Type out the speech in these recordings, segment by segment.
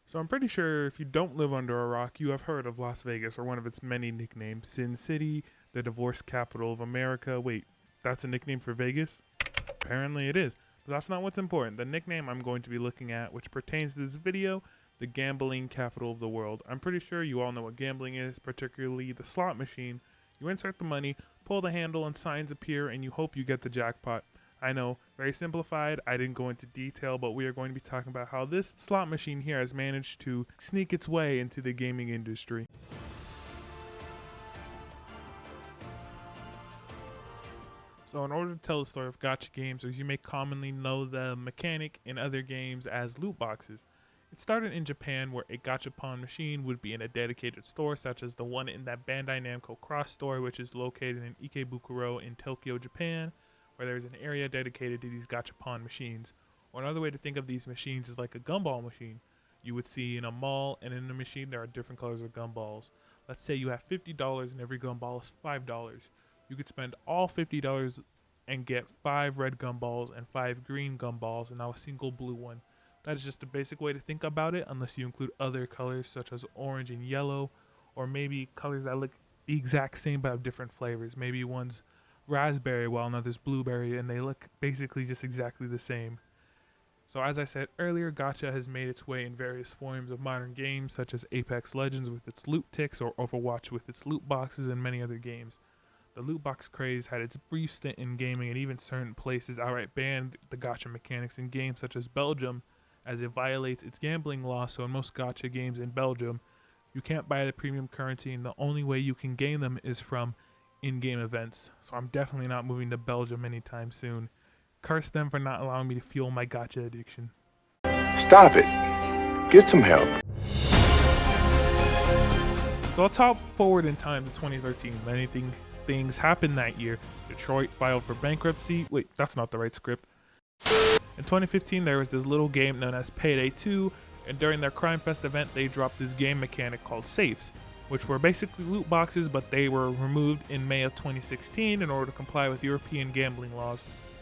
So I'm pretty sure if you don't live under a rock, you have heard of Las Vegas or one of its many nicknames. Sin City, the divorce capital of America. Wait, that's a nickname for Vegas? Apparently it is. But that's not what's important. The nickname I'm going to be looking at, which pertains to this video, the gambling capital of the world. I'm pretty sure you all know what gambling is, particularly the slot machine. You insert the money, pull the handle, and signs appear, and you hope you get the jackpot. I know, very simplified. I didn't go into detail, but we are going to be talking about how this slot machine here has managed to sneak its way into the gaming industry. So in order to tell the story of Gacha Games, as you may commonly know the mechanic in other games as loot boxes. It started in Japan, where a gachapon machine would be in a dedicated store such as the one in that Bandai Namco Cross store, which is located in Ikebukuro in Tokyo, Japan, where there's an area dedicated to these gachapon machines. Or another way to think of these machines is like a gumball machine. You would see in a mall, and in the machine there are different colors of gumballs. Let's say you have $50 and every gumball is $5. You could spend all $50 and get 5 red gumballs and 5 green gumballs and now a single blue one. That is just a basic way to think about it, unless you include other colors such as orange and yellow, or maybe colors that look the exact same but have different flavors. Maybe one's raspberry while another's blueberry, and they look basically just exactly the same. So as I said earlier, Gacha has made its way in various forms of modern games such as Apex Legends with its loot ticks or Overwatch with its loot boxes and many other games. The loot box craze had its brief stint in gaming, and even certain places outright banned the gacha mechanics in games such as Belgium, as it violates its gambling law. So in most gacha games in Belgium, you can't buy the premium currency, and the only way you can gain them is from in-game events. So I'm definitely not moving to Belgium anytime soon. Curse them for not allowing me to fuel my gacha addiction. Stop it. Get some help. So I'll top forward in time to 2013. Many things happened that year. Detroit filed for bankruptcy. Wait, that's not the right script. In 2015, there was this little game known as Payday 2, and during their Crime Fest event, they dropped this game mechanic called safes, which were basically loot boxes, but they were removed in May of 2016 in order to comply with European gambling laws.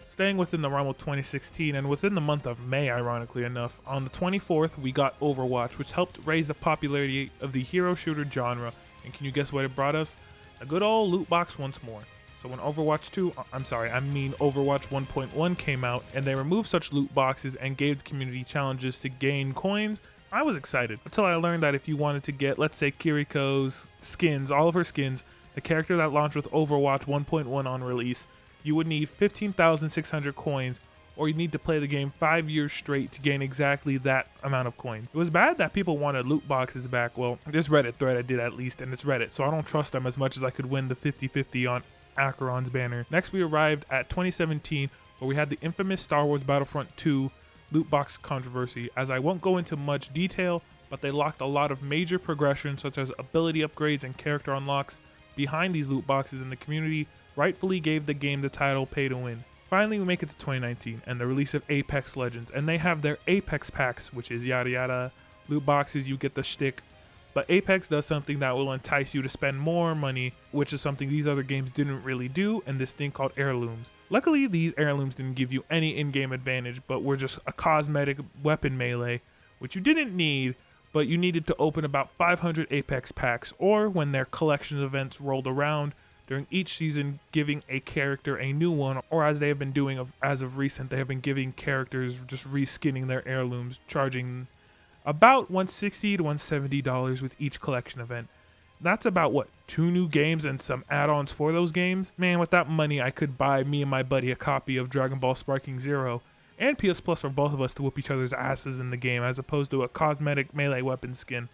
Staying within the realm of 2016, and within the month of May, ironically enough, on the 24th, we got Overwatch, which helped raise the popularity of the hero shooter genre. And can you guess what it brought us? A good old loot box once more. So when Overwatch 1.1 came out, and they removed such loot boxes and gave the community challenges to gain coins, I was excited. Until I learned that if you wanted to get, let's say, Kiriko's skins, all of her skins, the character that launched with Overwatch 1.1 on release, you would need 15,600 coins, or you'd need to play the game 5 years straight to gain exactly that amount of coins. It was bad that people wanted loot boxes back. Well, this Reddit thread I did at least, and it's Reddit, so I don't trust them as much as I could win the 50-50 on Acheron's banner. Next, we arrived at 2017, where we had the infamous Star Wars Battlefront 2 loot box controversy. As I won't go into much detail, but they locked a lot of major progressions such as ability upgrades and character unlocks behind these loot boxes, and the community rightfully gave the game the title pay to win. Finally, we make it to 2019 and the release of Apex Legends, and they have their Apex packs, which is yada yada, loot boxes, you get the shtick. But Apex does something that will entice you to spend more money, which is something these other games didn't really do, and this thing called heirlooms. Luckily, these heirlooms didn't give you any in-game advantage, but were just a cosmetic weapon melee, which you didn't need, but you needed to open about 500 Apex packs, or when their collection events rolled around during each season, giving a character a new one, or as they have been doing as of recent, they have been giving characters just reskinning their heirlooms, charging about $160 to $170 with each collection event. That's about, what, 2 new games and some add-ons for those games? Man, with that money, I could buy me and my buddy a copy of Dragon Ball Sparking Zero, and PS Plus for both of us to whoop each other's asses in the game, as opposed to a cosmetic melee weapon skin.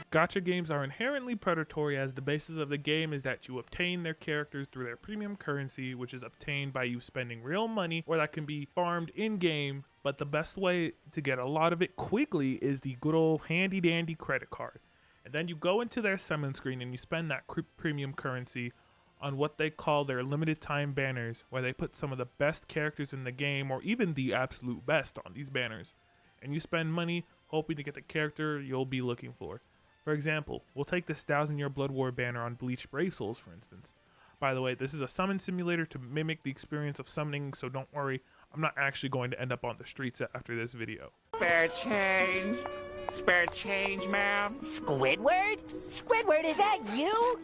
Gacha games are inherently predatory, as the basis of the game is that you obtain their characters through their premium currency, which is obtained by you spending real money, or that can be farmed in-game, but the best way to get a lot of it quickly is the good old handy-dandy credit card. And then you go into their summon screen and you spend that premium currency on what they call their limited time banners, where they put some of the best characters in the game, or even the absolute best, on these banners. And you spend money hoping to get the character you'll be looking for. For example, we'll take this 1000-Year Blood War banner on Bleach Brave Souls, for instance. By the way, this is a summon simulator to mimic the experience of summoning, so don't worry, I'm not actually going to end up on the streets after this video. Spare change. Spare change, ma'am. Squidward? Squidward, is that you?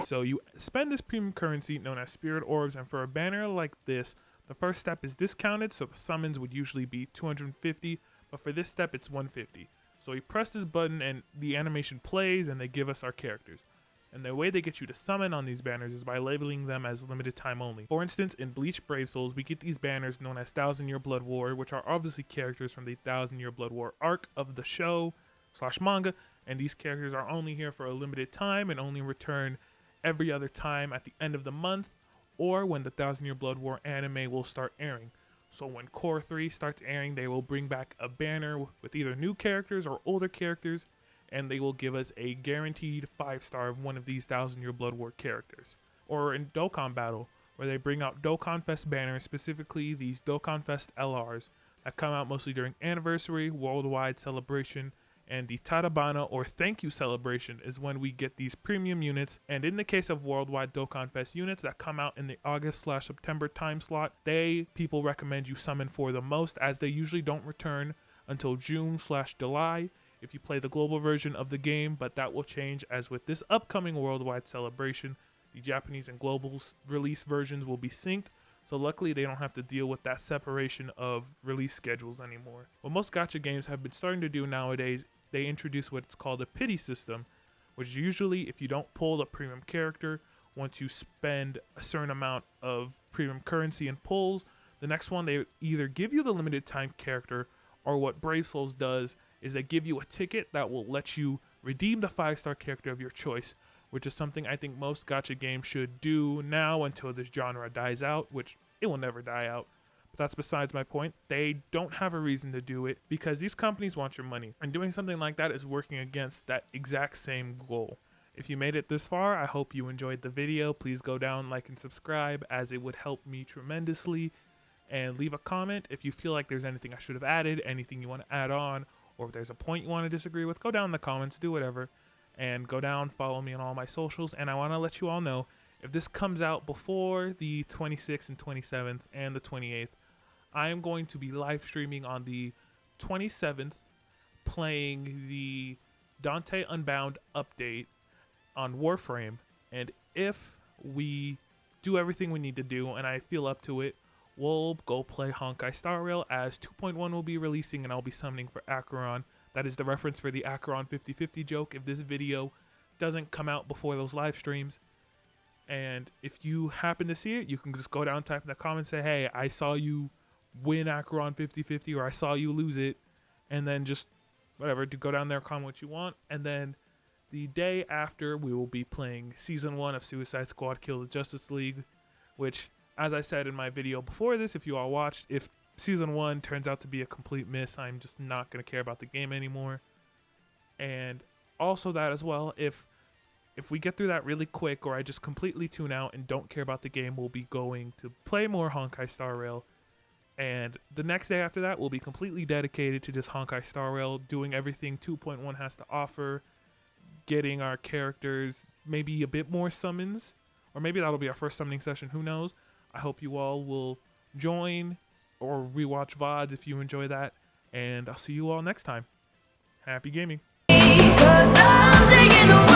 So you spend this premium currency known as spirit orbs, and for a banner like this, the first step is discounted, so the summons would usually be 250, but for this step it's 150. So we press this button and the animation plays and they give us our characters. And the way they get you to summon on these banners is by labeling them as limited time only. For instance, in Bleach Brave Souls, we get these banners known as 1000-Year Blood War, which are obviously characters from the 1000-Year Blood War arc of the show / manga, and these characters are only here for a limited time and only return every other time at the end of the month or when the 1000-Year Blood War anime will start airing. So when Core 3 starts airing, they will bring back a banner with either new characters or older characters, and they will give us a guaranteed 5-star of one of these 1000-Year Blood War characters. Or in Dokkan Battle, where they bring out Dokkan Fest banners, specifically these Dokkan Fest LRs that come out mostly during Anniversary, Worldwide Celebration, and the Tarabana or Thank You Celebration is when we get these premium units. And in the case of Worldwide Dokkan Fest units that come out in the August/September time slot, people recommend you summon for the most, as they usually don't return until June/July if you play the global version of the game, but that will change as with this upcoming Worldwide Celebration, the Japanese and global release versions will be synced. So luckily they don't have to deal with that separation of release schedules anymore. What most gacha games have been starting to do nowadays, they introduce what's called a pity system, which usually if you don't pull a premium character, once you spend a certain amount of premium currency and pulls, the next one they either give you the limited time character, or what Brave Souls does is they give you a ticket that will let you redeem the 5-star character of your choice, which is something I think most gacha games should do now until this genre dies out, which it will never die out. But that's besides my point. They don't have a reason to do it because these companies want your money, and doing something like that is working against that exact same goal. If you made it this far, I hope you enjoyed the video. Please go down, like, and subscribe, as it would help me tremendously. And leave a comment if you feel like there's anything I should have added, anything you want to add on, or if there's a point you want to disagree with, go down in the comments, do whatever. And go down, follow me on all my socials. And I want to let you all know, if this comes out before the 26th and 27th and the 28th, I am going to be live streaming on the 27th, playing the Dante Unbound update on Warframe. And if we do everything we need to do, and I feel up to it, we'll go play Honkai Star Rail, as 2.1 will be releasing, and I'll be summoning for Acheron. That is the reference for the Acheron 50/50 joke if this video doesn't come out before those live streams. And if you happen to see it, you can just go down, type in the comments, say, hey, I saw you win Acheron 50/50, or I saw you lose it, and then just whatever, to go down there, comment what you want. And then the day after, we will be playing Season 1 of Suicide Squad Kill the Justice League, which, as I said in my video before this, if you all watched, if Season 1 turns out to be a complete miss, I'm just not going to care about the game anymore. And also that as well, if we get through that really quick, or I just completely tune out and don't care about the game, we'll be going to play more Honkai Star Rail. And the next day after that will be completely dedicated to just Honkai Star Rail, doing everything 2.1 has to offer, getting our characters, maybe a bit more summons, or maybe that'll be our first summoning session, who knows. I hope you all will join or rewatch VODs if you enjoy that, and I'll see you all next time. Happy gaming. Because I'm taking the